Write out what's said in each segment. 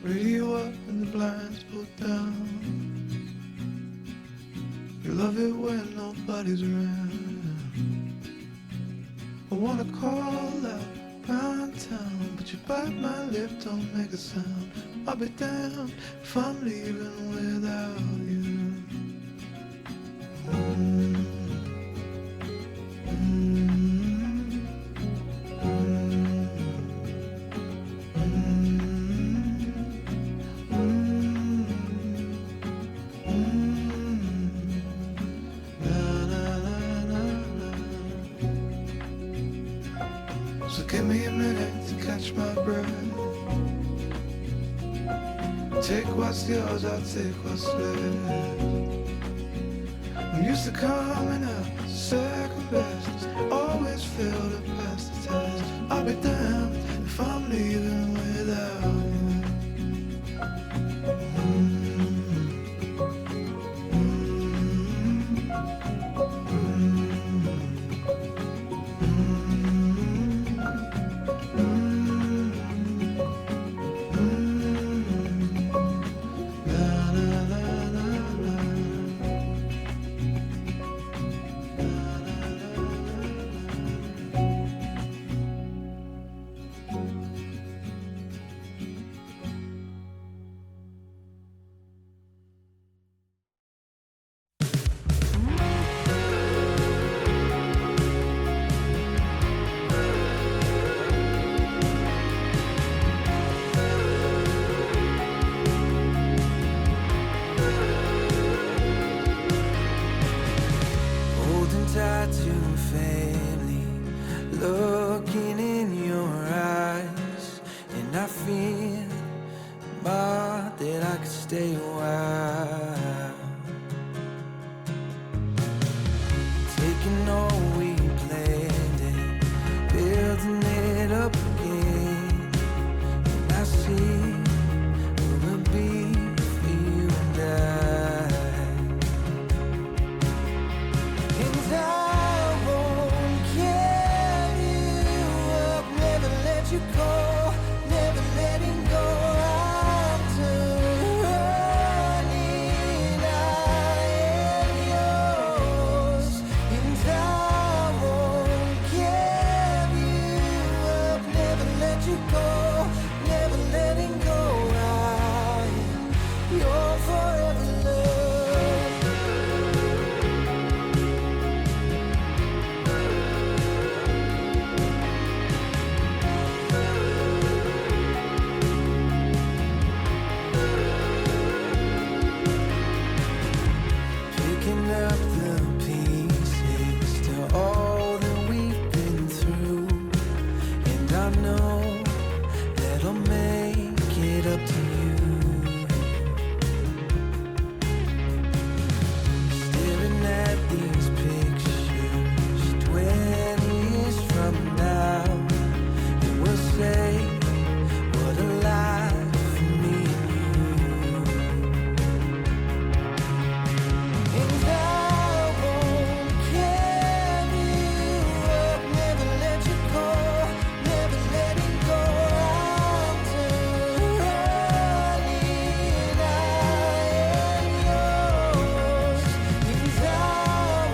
Radio up and the blinds pulled down. You love it when nobody's around. I wanna call out pound town, but you bite my lip, don't make a sound. I'll be damned if I'm leaving without you. So give me a minute to catch my breath. Take what's yours, I'll take what's left. I'm used to coming up second best. Always fail to pass the test. I'll be damned if I'm leaving without you. Tied to family, looking in your eyes, and I feel but that I could stay a while. Taking all we planned and building it up again, and I see what it'll be for you and I. You go, never letting go. I'm turning, I am yours, and I won't give you up. Never let you go, never letting go. I am your forever love. Up the pieces to all that we've been through, and I know that I'll make it up to you. Staring at these pictures 20 years from now, and we'll say what a life for me and you. And I won't give you up, never let you go, never letting go. I'm turning, I am yours, and I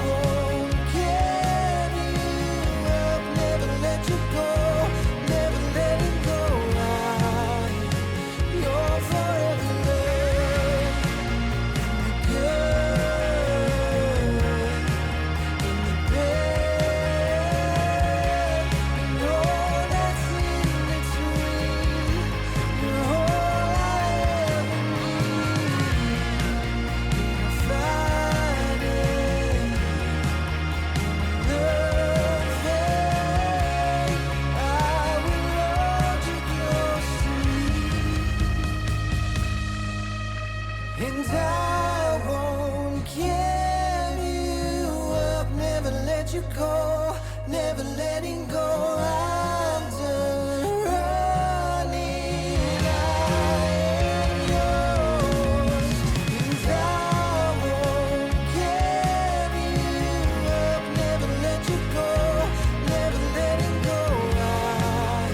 won't give you up, never let you go, never letting go. I'm your forever love. The good in the bad, and all that's in between. You're all I ever need. In a Friday, love fade, I will hold you close to me. And I won't give you up, never let you go, never letting go. I'm done running, I am yours, and I won't give you up, never let you go, never letting go. I'm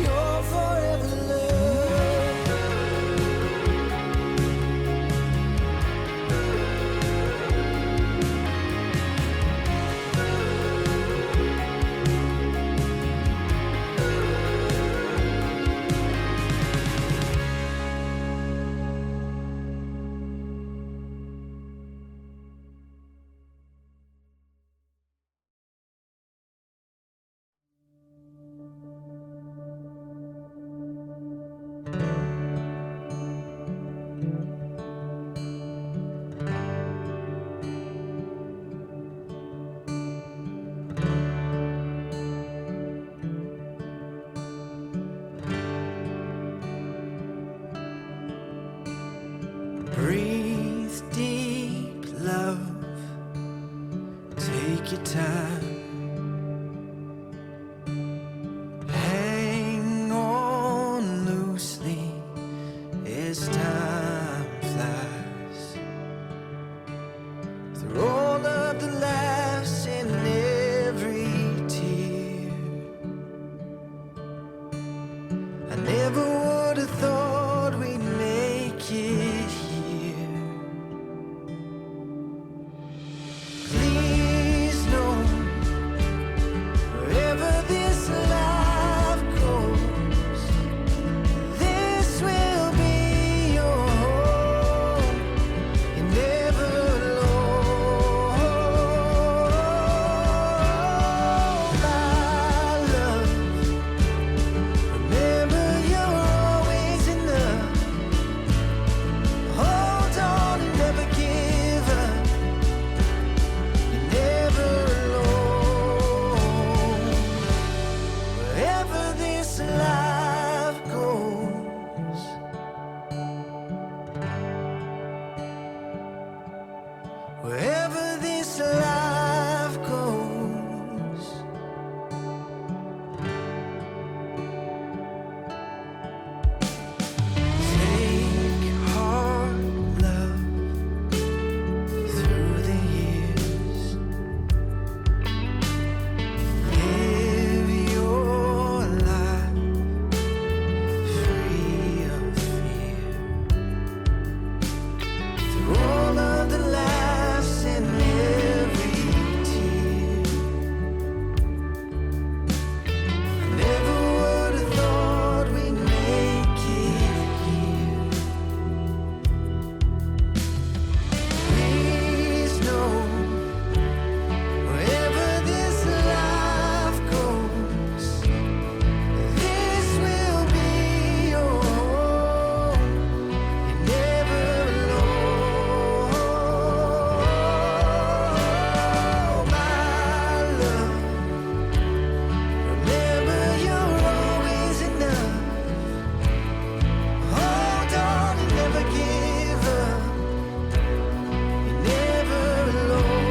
your forever love. this time flies. Through all of the laughs and every tear, I never would have thought we'd make it here. Please know, wherever this life goes, this will be your home. You're never alone, my love. Remember, you're always enough. Hold on and never give up. You're never alone. Wherever this life goes, wherever this life goes. Take heart, love, through the years. Live your life free of fear. Through all of the laughs and every tear, I never would have thought we'd make it here. Please know, wherever this life goes, this will be your home. You're never alone, my love. Remember, you're always enough. Hold on and never give up. You're never alone.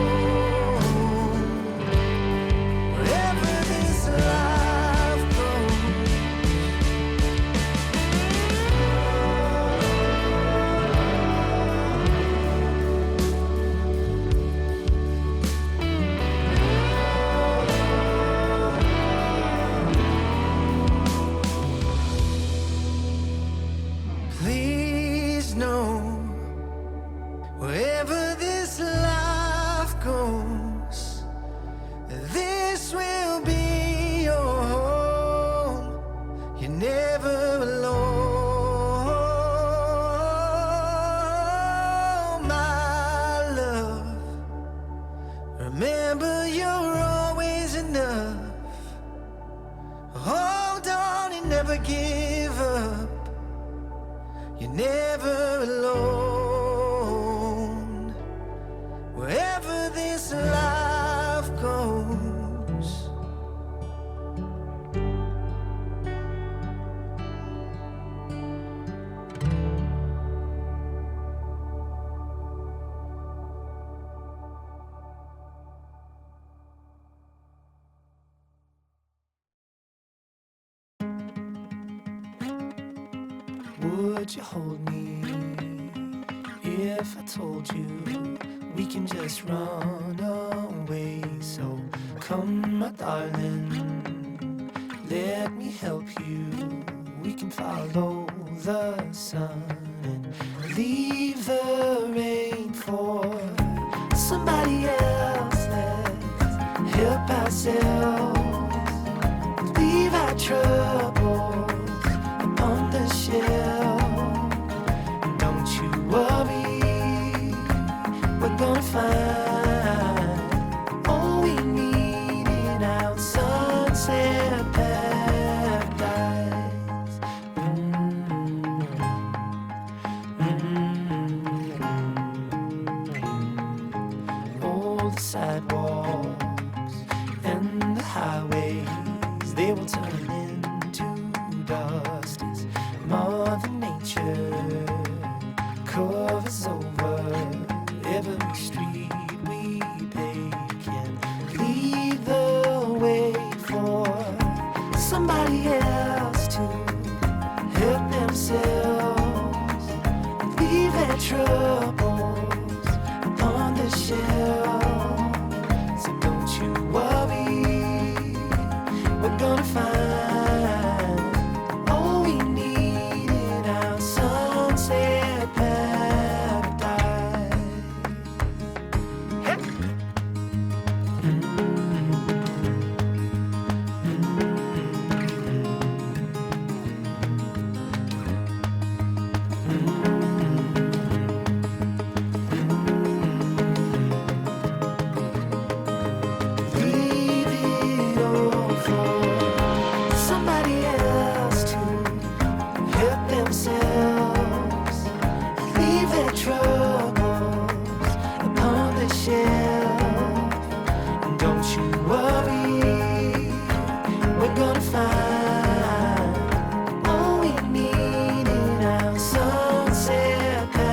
Wherever this life goes. Please know, wherever this life goes, this will be your home. You're never alone, my love. Remember, you're always enough. Hold on and never give up. You're never alone. Wherever this life goes. Would you hold me if I told you we can just run away? So come, my darling, let me help you. We can follow the sun and leave the rain for somebody else. Let's help ourselves, leave our troubles on the shelf. Don't you worry, we're gonna find all we need in our sunset paradise. All the sidewalks and the highways, they will turn into dust as Mother Nature covers over every street we take and lead the way for somebody else to help themselves. troubles upon the shelf. So don't you worry, we're gonna find all we need in our sunset paradise. Leave it all for somebody else to help themselves. Leave their troubles upon the shelf. And don't you worry, we're gonna find all we need in our sunset paradise.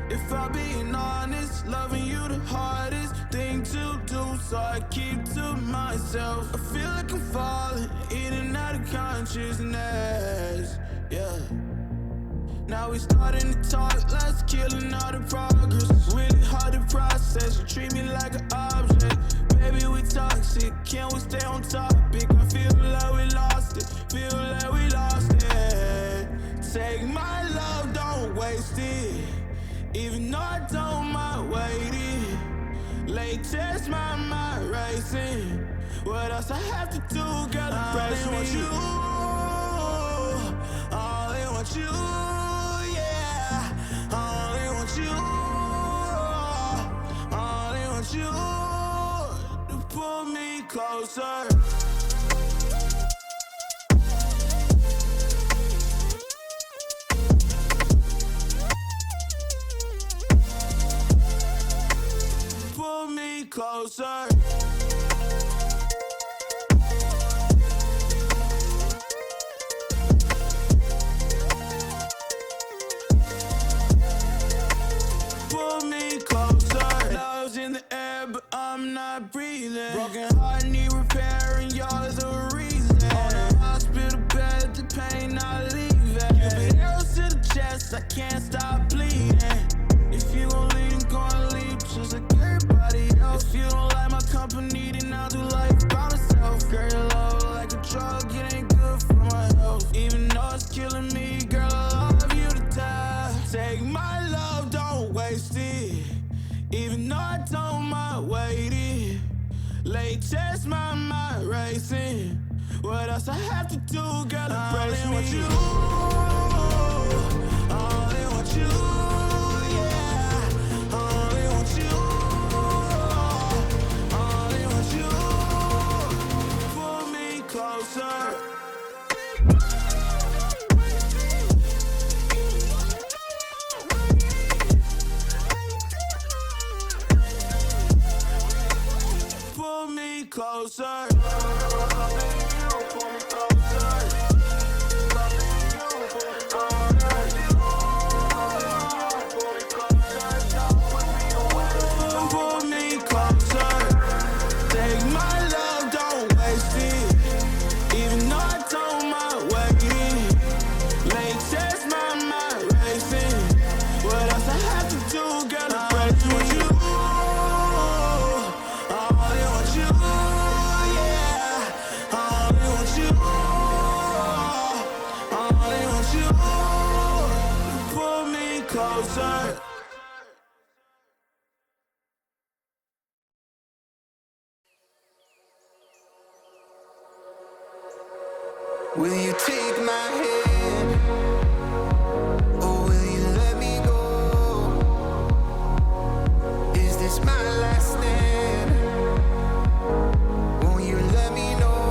If I'm being honest, loving you the hardest thing to do, so I keep to myself. I feel like I'm falling in and out of consciousness, yeah. Now we starting to talk, let's killing all the progress. Really hard to process, you treat me like an object. Baby, we toxic, can we stay on topic? I feel like we lost it, feel like we lost it. Take my love, don't waste it. Even though I don't mind waiting. Late test, my mind racing. What else I have to do, girl, to praise want you. I only want you, yeah. I only want you. I only want you to pull me closer. Pull me closer. Pull me closer. Love's in the air, but I'm not breathing. Broken heart need repairing, yours a reason. On the hospital bed, the pain not leaving. Giving arrows to the chest, I can't stop bleeding. If you gon' leave, gon' leave just like everybody else. If you don't like my company, then I'll do life by myself. Girl, your love like a drug, it ain't good for my health. Even though it's killing me, girl, I love you to death. Take my love, don't waste it. Even though I don't mind waiting. Late test, my mind racing. What else I have to do, girl, to praise me? I only want you. I only want you. Pull me closer. Pull me closer. Take my love, don't waste it. Even though I don't mind waiting. Late test, my mind racing. What else I have to do, girl, to praise you? I only want you, yeah. I only want you. I only want you to pull me closer. Will you take my hand, or will you let me go? Is this my last stand? Won't you let me know?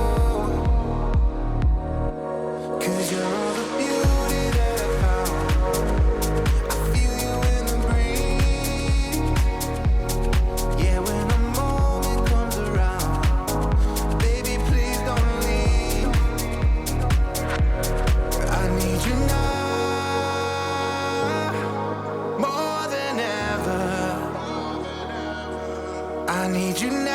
'Cause you're all the beauty that I found. you now.